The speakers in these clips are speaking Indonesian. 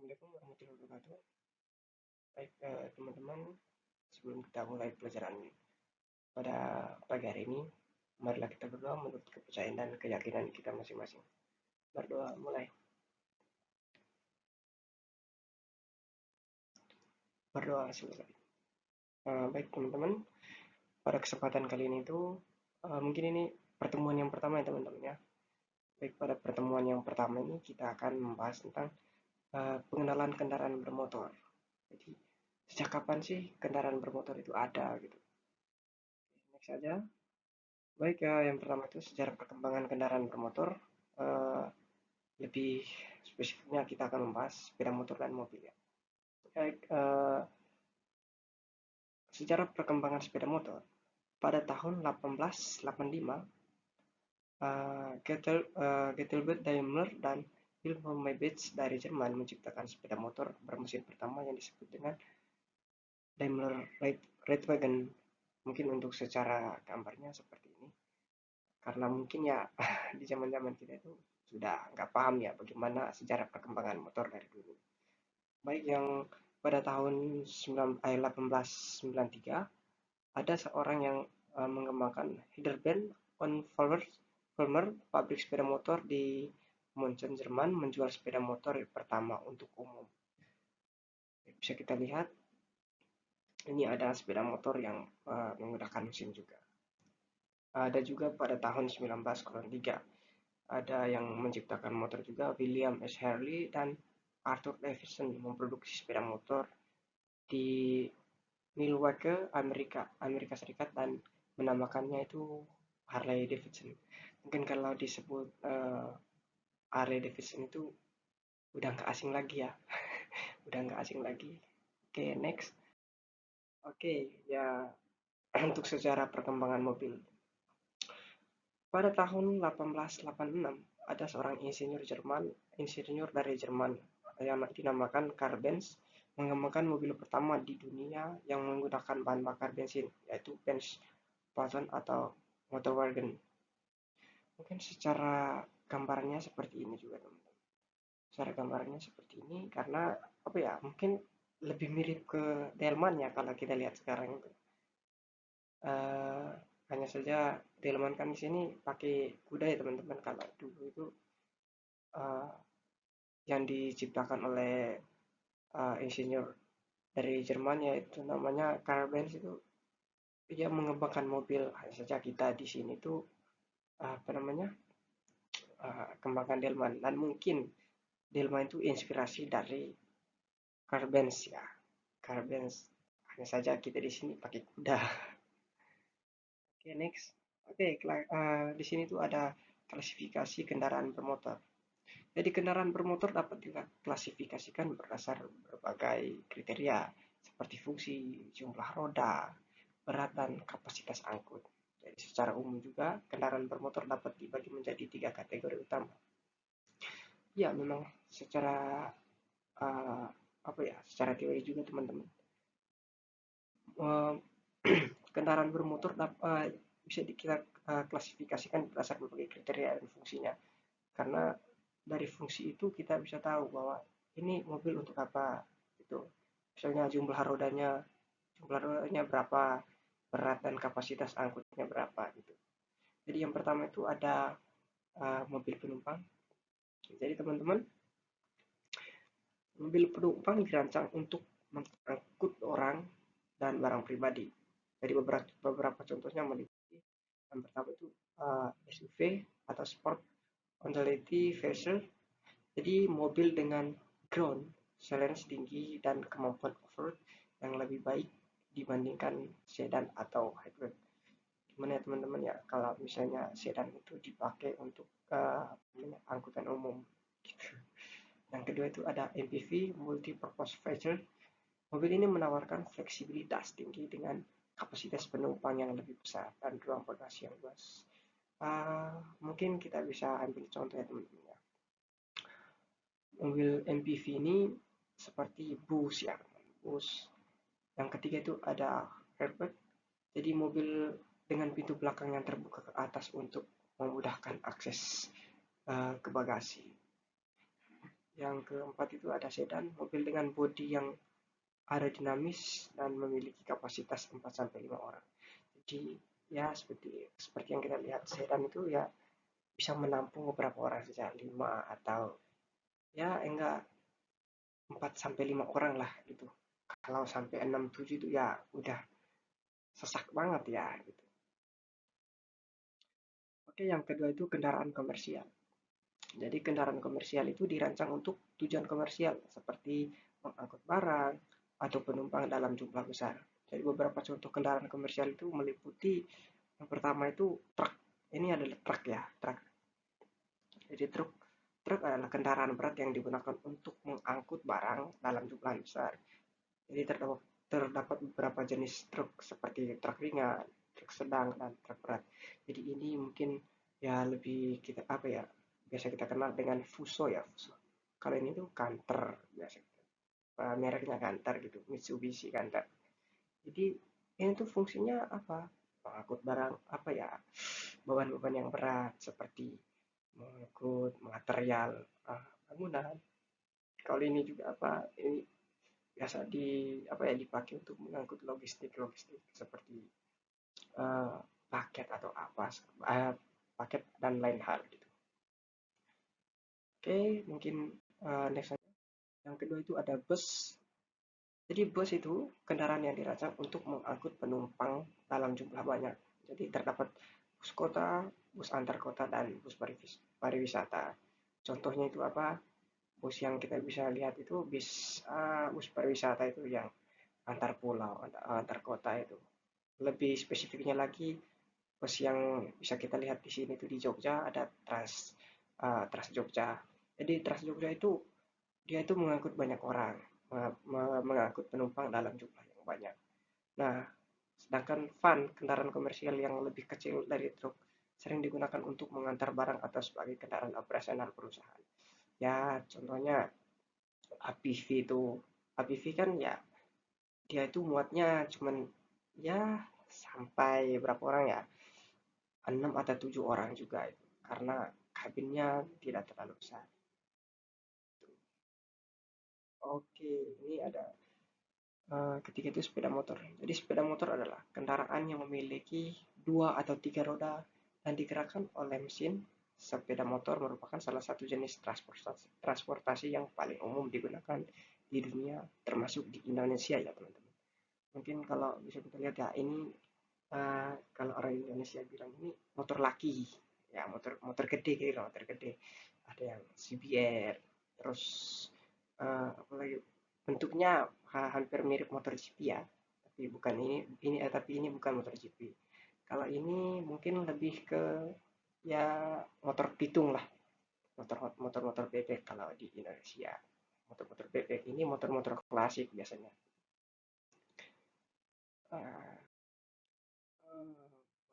Assalamualaikum warahmatullahi wabarakatuh. Baik, teman-teman, sebelum kita mulai pelajaran pada pagi hari ini, marilah kita berdoa menurut kepercayaan dan keyakinan kita masing-masing. Berdoa mulai. Berdoa selesai. Baik, teman-teman, pada kesempatan kali ini mungkin ini pertemuan yang pertama ya teman-teman ya. Baik, pada pertemuan yang pertama ini kita akan membahas tentang pengenalan kendaraan bermotor. Jadi, sejak kapan sih kendaraan bermotor itu ada gitu? Next saja. Baik ya, yang pertama itu sejarah perkembangan kendaraan bermotor. Eh, Lebih spesifiknya kita akan membahas sepeda motor dan mobil ya. Baik, sejarah perkembangan sepeda motor. Pada tahun 1885, Gettelbert Daimler dan Wilhelm Maybach dari Jerman menciptakan sepeda motor bermesin pertama yang disebut dengan Daimler Reitwagen. Mungkin untuk secara gambarnya seperti ini. Karena mungkin ya di zaman-zaman kita itu sudah nggak paham ya bagaimana sejarah perkembangan motor dari dulu. Baik yang pada tahun 1893 ada seorang yang mengembangkan Hinterbrand on Vollmer, pabrik sepeda motor di Munchen, Jerman, menjual sepeda motor pertama untuk umum. Bisa kita lihat ini ada sepeda motor yang menggunakan mesin juga. Ada juga pada tahun 1903 ada yang menciptakan motor juga, William S. Harley dan Arthur Davison memproduksi sepeda motor di Milwaukee, Amerika Serikat dan menamakannya itu Harley Davidson. Mungkin kalau disebut Harley Davidson itu udah nggak asing lagi ya, udah nggak asing lagi. Oke, next. Oke, ya untuk sejarah perkembangan mobil. Pada tahun 1886, ada seorang insinyur dari Jerman yang dinamakan Karl Benz, mengembangkan mobil pertama di dunia yang menggunakan bahan bakar bensin, yaitu Benz Phaeton atau Motorwagen. Mungkin secara gambarnya seperti ini juga, teman-teman. Secara gambarnya seperti ini karena apa ya? Mungkin lebih mirip ke Delman ya kalau kita lihat sekarang itu. Eh, Hanya saja Delman kan di sini pakai kuda ya teman-teman. Kalau dulu itu eh, yang diciptakan oleh insinyur dari Jerman yaitu namanya Karl Benz itu dia mengembangkan mobil. Hanya saja kita di sini tuh apa namanya kembangkan Delman dan mungkin Delman itu inspirasi dari Karl Benz ya. Karl Benz hanya saja kita di sini pakai kuda. Oke, next. Oke, di sini tuh ada klasifikasi kendaraan bermotor. Jadi kendaraan bermotor dapat diklasifikasikan berdasar berbagai kriteria seperti fungsi, jumlah roda, berat, dan kapasitas angkut. Jadi secara umum juga kendaraan bermotor dapat dibagi menjadi 3 kategori utama. Ya, memang secara uh, apa ya, secara teori juga teman-teman. Uh, Kendaraan bermotor bisa kita klasifikasikan berdasar berbagai kriteria dan fungsinya. Karena dari fungsi itu kita bisa tahu bahwa ini mobil untuk apa itu. Misalnya jumlah rodanya berapa, berat dan kapasitas angkutnya berapa gitu. Jadi yang pertama itu ada mobil penumpang. Jadi teman-teman, mobil penumpang dirancang untuk mengangkut orang dan barang pribadi. Jadi beberapa contohnya meliputi yang pertama itu SUV atau Sport Utility Vessel. Jadi mobil dengan ground clearance tinggi dan kemampuan off-road yang lebih baik dibandingkan sedan atau hatchback. Gimana ya teman-teman ya kalau misalnya sedan itu dipakai untuk angkutan umum gitu. Yang kedua itu ada MPV, Multi Purpose Vehicle. Mobil ini menawarkan fleksibilitas tinggi dengan kapasitas penumpang yang lebih besar dan ruang bagasi yang luas. Mungkin kita bisa ambil contoh ya teman-teman ya. Mobil MPV ini seperti bus ya, bus. Yang ketiga itu ada airbag. Jadi mobil dengan pintu belakang yang terbuka ke atas untuk memudahkan akses ke bagasi. Yang keempat itu ada sedan, mobil dengan bodi yang aerodinamis dan memiliki kapasitas 4 sampai 5 orang. Jadi ya seperti yang kita lihat, sedan itu ya bisa menampung beberapa orang saja, 5 atau ya enggak 4 sampai 5 orang lah gitu. Kalau sampai 6 7 itu ya udah sesak banget ya gitu. Oke, yang kedua itu kendaraan komersial. Jadi kendaraan komersial itu dirancang untuk tujuan komersial seperti mengangkut barang atau penumpang dalam jumlah besar. Jadi beberapa contoh kendaraan komersial itu meliputi yang pertama itu truk. Ini adalah truk ya, truk. Jadi truk adalah kendaraan berat yang digunakan untuk mengangkut barang dalam jumlah besar. Jadi terdapat beberapa jenis truk seperti truk ringan, truk sedang, dan truk berat. Jadi ini mungkin ya lebih kita apa ya, biasa kita kenal dengan Fuso ya, Fuso. Kalau ini tuh Canter biasa, mereknya Canter gitu, Mitsubishi Canter. Jadi ini tuh fungsinya apa? Mengangkut barang apa ya, beban-beban yang berat seperti mengangkut material bangunan. Kalau ini juga apa? Ini biasa dipakai untuk mengangkut logistik seperti uh, paket atau apa paket dan lain hal gitu. Oke, mungkin next aja. Yang kedua itu ada bus. Jadi bus itu kendaraan yang dirancang untuk mengangkut penumpang dalam jumlah banyak. Jadi terdapat bus kota, bus antar kota, dan bus pariwisata. Contohnya itu apa? Bus yang kita bisa lihat itu bus pariwisata itu yang antar pulau, antar kota itu. Lebih spesifiknya lagi, bus yang bisa kita lihat di sini itu di Jogja ada Trans Jogja. Jadi Trans Jogja itu dia itu mengangkut banyak orang, mengangkut penumpang dalam jumlah yang banyak. Nah, sedangkan van, kendaraan komersial yang lebih kecil dari truk, sering digunakan untuk mengantar barang atau sebagai kendaraan operasional perusahaan. Ya, contohnya APV itu. APV kan ya dia itu muatnya cuman ya sampai berapa orang ya, 6 atau 7 orang juga itu, karena kabinnya tidak terlalu besar. Oke, ini ada ketiga itu sepeda motor. Jadi sepeda motor adalah kendaraan yang memiliki dua atau tiga roda dan digerakkan oleh mesin. Sepeda motor merupakan salah satu jenis transportasi yang paling umum digunakan di dunia, termasuk di Indonesia ya teman-teman. Mungkin kalau bisa kita lihat ya, ini kalau orang Indonesia bilang ini motor laki, ya motor motor gede gitu, motor gede. Ada yang CBR, terus apalagi bentuknya hampir mirip motor GP ya, tapi bukan ini bukan motor GP. Kalau ini mungkin lebih ke ya motor pitung lah, motor-motor bebek kalau di Indonesia. Motor-motor bebek ini motor-motor klasik biasanya. Uh,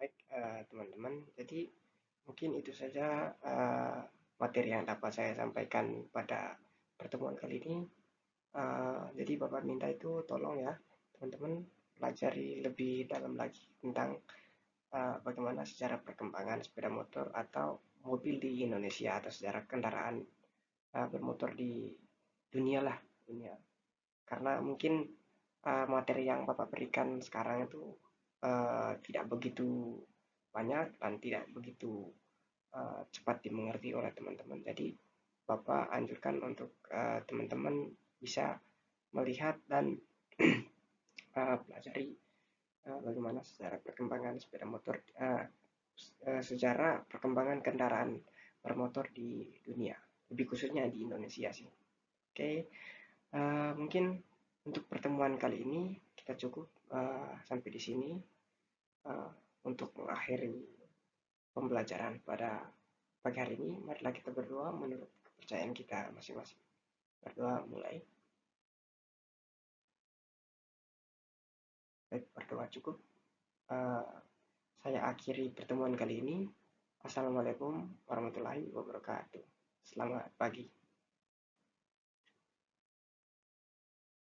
Baik teman-teman, jadi mungkin itu saja materi yang dapat saya sampaikan pada pertemuan kali ini. Jadi Bapak minta itu tolong ya teman-teman pelajari lebih dalam lagi tentang bagaimana sejarah perkembangan sepeda motor atau mobil di Indonesia atau sejarah kendaraan bermotor di dunia lah, dunia. Karena mungkin materi yang Bapak berikan sekarang itu tidak begitu banyak dan tidak begitu cepat dimengerti oleh teman-teman. Jadi Bapak anjurkan untuk teman-teman bisa melihat dan pelajari bagaimana sejarah perkembangan sepeda motor, sejarah perkembangan kendaraan bermotor di dunia, lebih khususnya di Indonesia sih. Oke, mungkin untuk pertemuan kali ini kita cukup sampai di sini uh, untuk mengakhiri pembelajaran pada pagi hari ini. Marilah kita berdoa menurut kepercayaan kita masing-masing. Berdoa mulai. Baik, berdoa cukup. Uh, saya akhiri pertemuan kali ini. Assalamualaikum warahmatullahi wabarakatuh. Selamat pagi.